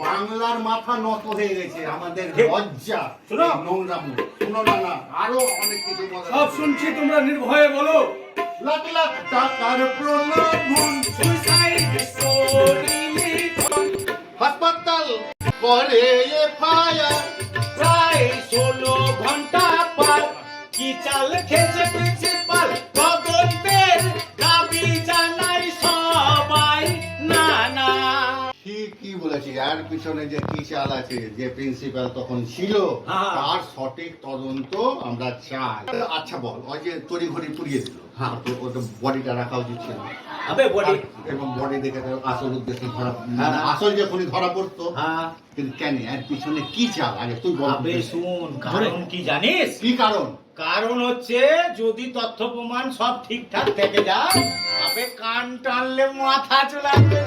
বাংলার মাথা নত হয়ে গেছে, আমাদের লজ্জা, শোনো নোংরা মুখ। শোনো না, আরো অনেক কিছু সব শুনছি, তোমরা নির্ভয়ে বলো। লাখ লাখ টাকার প্রলোভন, হাসপাতাল করে এফআইআর, প্রায় 16 ঘন্টা পার, কি চাল খেয়েছে প্রিন্সিপাল, তদন্তের দাবি জানাই সবাই। না না কি বলেছি, আর পিছনে যে কি চাল আছে, যে প্রিন্সিপাল তখন ছিল তার সঠিক তদন্ত আমরা চাই। আচ্ছা বল, ওই যে তড়ি ঘড়ি পুড়িয়ে দিল, হ্যাঁ ওটা বডিটা রাখা উচিত ছিল, বডি এবং বডি দেখে আসল উদ্দেশ্য ধরা, আসল যে খুনি ধরা পড়তো। কিন্তু কেন, এর পিছনে কি চাল আগে তুই বল। শুন, কারণ কি জানিস? কি কারণ? কারণ হচ্ছে যদি তথ্য প্রমাণ সব ঠিকঠাক থেকে যায়, তবে কান টানলে মাথা চলে আসবে।